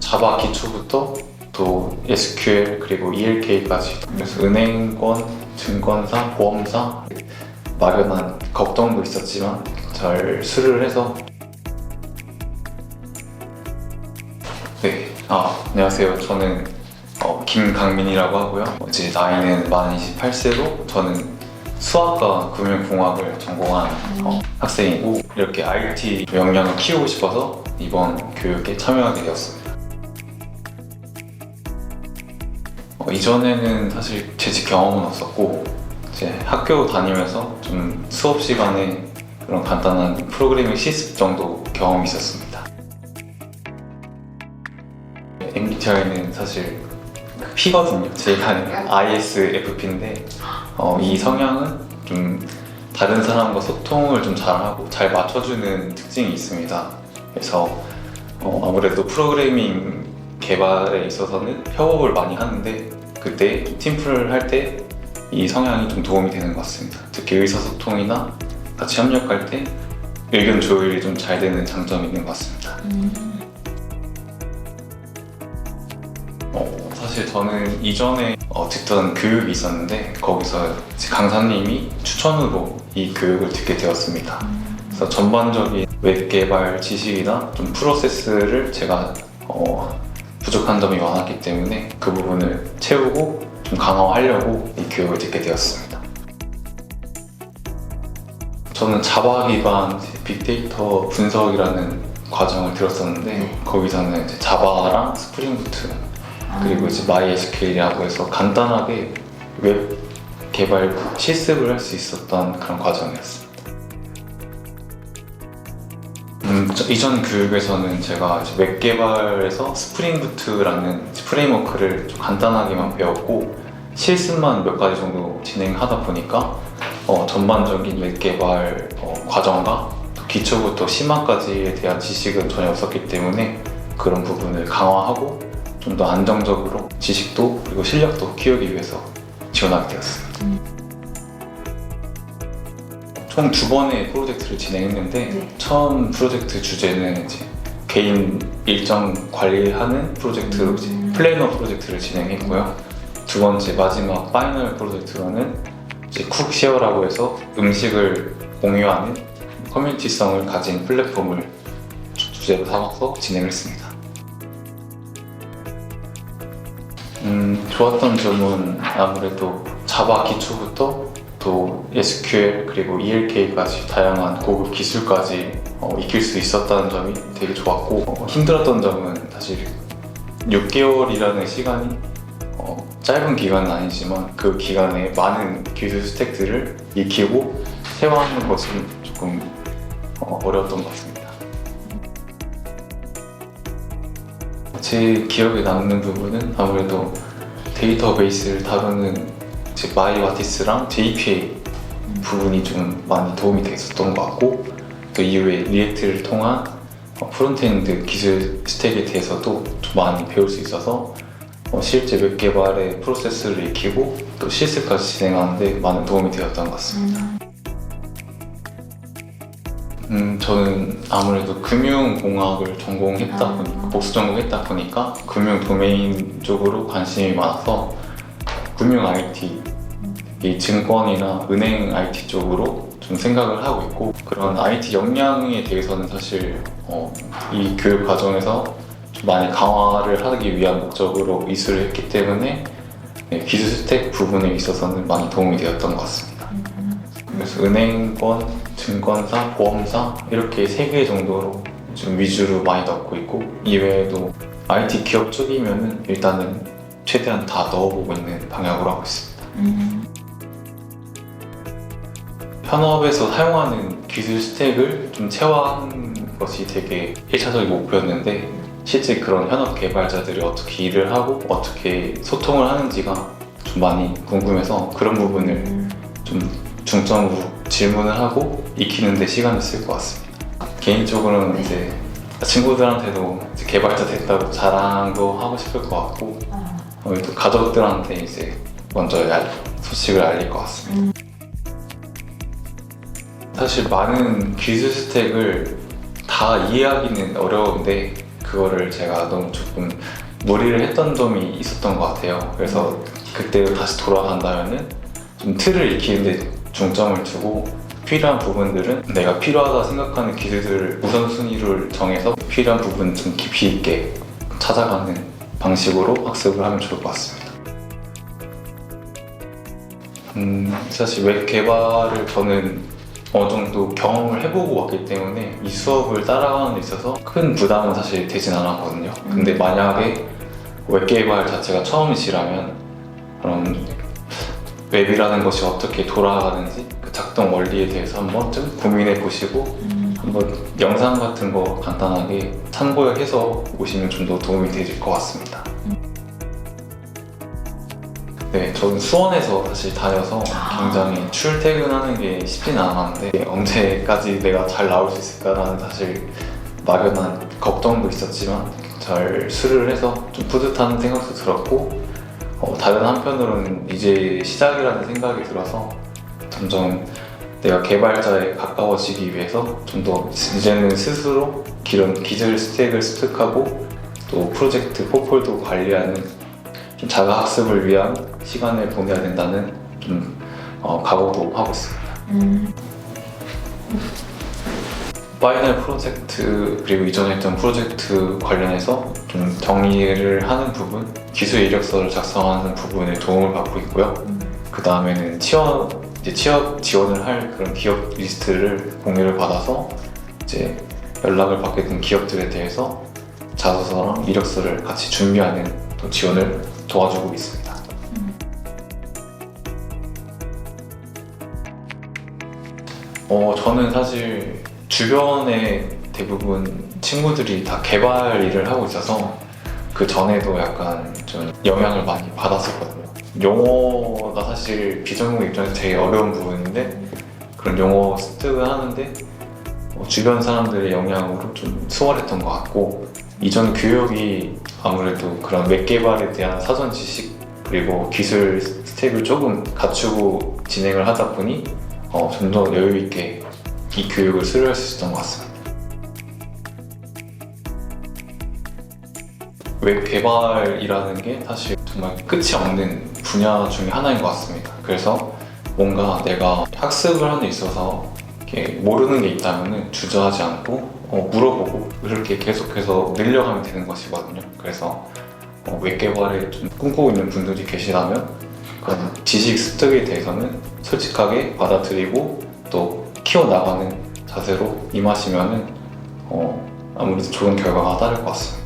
자바 기초부터 또 SQL 그리고 ELK까지, 그래서 은행권, 증권사, 보험사 막연한 걱정도 있었지만 잘 수료를 해서. 네, 안녕하세요. 저는 김강민이라고 하고요. 이제 나이는 만 28세로 저는 수학과 금융공학을 전공한 학생이고, 이렇게 IT 역량을 키우고 싶어서 이번 교육에 참여하게 되었습니다. 이전에는 사실 재직 경험은 없었고, 이제 학교 다니면서 좀 수업 시간에 그런 간단한 프로그래밍 실습 정도 경험이 있었습니다. MBTI는 사실 P거든요. 제가 ISFP인데 이 성향은 좀 다른 사람과 소통을 좀 잘하고 잘 맞춰주는 특징이 있습니다. 그래서 아무래도 프로그래밍 개발에 있어서는 협업을 많이 하는데, 그때 팀플을 할 때 이 성향이 좀 도움이 되는 것 같습니다. 특히 의사소통이나 같이 협력할 때 의견 조율이 좀 잘 되는 장점이 있는 것 같습니다. 사실 저는 이전에 듣던 교육이 있었는데, 거기서 강사님이 추천으로 이 교육을 듣게 되었습니다. 그래서 전반적인 웹 개발 지식이나 좀 프로세스를 제가 부족한 점이 많았기 때문에 그 부분을 채우고 좀 강화하려고 이 교육을 듣게 되었습니다. 저는 자바 기반 빅데이터 분석이라는 과정을 들었었는데, 거기서는 이제 자바랑 스프링부트 그리고 이제 MySQL이라고 해서 간단하게 웹 개발 실습을 할 수 있었던 그런 과정이었습니다. 이전 교육에서는 제가 웹 개발에서 스프링부트라는 프레임워크를 좀 간단하게만 배웠고, 실습만 몇 가지 정도 진행하다 보니까 전반적인 웹 개발 과정과 기초부터 심화까지에 대한 지식은 전혀 없었기 때문에 그런 부분을 강화하고 좀 더 안정적으로 지식도 그리고 실력도 키우기 위해서 지원하게 되었습니다. 총 2번의 프로젝트를 진행했는데, 처음 프로젝트 주제는 이제 개인 일정 관리하는 프로젝트로 이제 플래너 프로젝트를 진행했고요. 두 번째 마지막 파이널 프로젝트로는 이제 쿡쉐어라고 해서 음식을 공유하는 커뮤니티성을 가진 플랫폼을 주제로 삼아서 진행을 했습니다. 좋았던 점은 아무래도 자바 기초부터 또 SQL 그리고 ELK까지 다양한 고급 기술까지 익힐 수 있었다는 점이 되게 좋았고, 힘들었던 점은 사실 6개월이라는 시간이 짧은 기간은 아니지만 그 기간에 많은 기술 스택들을 익히고 회화하는 것이 조금 어려웠던 것 같습니다. 제 기억에 남는 부분은 아무래도 데이터베이스를 다루는 마이와티스랑 JPA 부분이 좀 많이 도움이 됐었던 것 같고, 그 이후에 리액트를 통한 프론트엔드 기술 스택에 대해서도 좀 많이 배울 수 있어서 실제 웹 개발의 프로세스를 익히고 또 실습까지 진행하는데 많은 도움이 되었던 것 같습니다. 저는 아무래도 금융공학을 전공했다 보니까, 복수 전공했다 보니까 금융 도메인 쪽으로 관심이 많아서 금융 IT, 이 증권이나 은행 IT 쪽으로 좀 생각을 하고 있고, 그런 IT 역량에 대해서는 사실 이 교육 과정에서 좀 많이 강화를 하기 위한 목적으로 이수를 했기 때문에 기술 스택 부분에 있어서는 많이 도움이 되었던 것 같습니다. 그래서 은행권, 증권사, 보험사 이렇게 3개 정도로 좀 위주로 많이 넣고 있고, 이외에도 IT 기업 쪽이면은 일단은 최대한 다 넣어보고 있는 방향으로 하고 있습니다. 현업에서 사용하는 기술 스택을 좀 체화하는 것이 되게 1차적인 목표였는데, 실제 그런 현업 개발자들이 어떻게 일을 하고 어떻게 소통을 하는지가 좀 많이 궁금해서 그런 부분을 좀 중점으로 질문을 하고 익히는 데 시간이 쓸 것 같습니다. 개인적으로는 이제 친구들한테도 이제 개발자 됐다고 자랑도 하고 싶을 것 같고, 또 가족들한테 이제 먼저 소식을 알릴 것 같습니다. 사실 많은 기술 스택을 다 이해하기는 어려운데, 그거를 제가 너무 조금 무리를 했던 점이 있었던 것 같아요. 그래서 그때 다시 돌아간다면은 좀 틀을 익히는데 중점을 두고 필요한 부분들은 내가 필요하다 생각하는 기술들을 우선순위를 정해서 필요한 부분 좀 깊이 있게 찾아가는 방식으로 학습을 하면 좋을 것 같습니다. 사실 웹 개발을 저는 어느 정도 경험을 해보고 왔기 때문에 이 수업을 따라가는 데 있어서 큰 부담은 사실 되진 않았거든요. 근데 만약에 웹 개발 자체가 처음이시라면 그럼 웹이라는 것이 어떻게 돌아가는지 그 작동 원리에 대해서 한 번쯤 고민해 보시고 한번 영상 같은 거 간단하게 참고해서 오시면 좀 더 도움이 되실 것 같습니다. 네, 저는 수원에서 사실 다녀서 굉장히 출퇴근하는 게 쉽진 않았는데 언제까지 내가 잘 나올 수 있을까라는 사실 막연한 걱정도 있었지만 잘 수료를 해서 좀 뿌듯한 생각도 들었고 다른 한편으로는 이제 시작이라는 생각이 들어서 점점 내가 개발자에 가까워지기 위해서 좀 더 이제는 스스로 이런 기술 스택을 습득하고 또 프로젝트 포폴도 관리하는 좀 자가 학습을 위한 시간을 보내야 된다는 좀 각오도 하고 있습니다. 파이널 프로젝트 그리고 이전에 했던 프로젝트 관련해서 좀 정리를 하는 부분, 기술 이력서를 작성하는 부분에 도움을 받고 있고요. 그 다음에는 취업 지원을 할 그런 기업 리스트를 공유를 받아서 이제 연락을 받게 된 기업들에 대해서 자소서랑 이력서를 같이 준비하는 또 지원을 도와주고 있습니다. 저는 사실 주변에 대부분 친구들이 다 개발 일을 하고 있어서 그 전에도 약간 좀 영향을 많이 받았었거든요. 용어가 사실 비전공 입장에서 되게 어려운 부분인데 그런 용어 습득을 하는데 주변 사람들의 영향으로 좀 수월했던 것 같고 이전 교육이 아무래도 그런 웹 개발에 대한 사전 지식 그리고 기술 스택을 조금 갖추고 진행을 하다 보니 좀 더 여유 있게 이 교육을 수료할 수 있었던 것 같습니다. 웹 개발이라는 게 사실 정말 끝이 없는 분야 중에 하나인 것 같습니다. 그래서 뭔가 내가 학습을 하는 데 있어서 이렇게 모르는 게 있다면 주저하지 않고 물어보고 그렇게 계속해서 늘려가면 되는 것이거든요. 그래서 웹 개발에 좀 꿈꾸고 있는 분들이 계시다면 그런 지식 습득에 대해서는 솔직하게 받아들이고 또 키워나가는 자세로 임하시면 아무래도 좋은 결과가 따를 것 같습니다.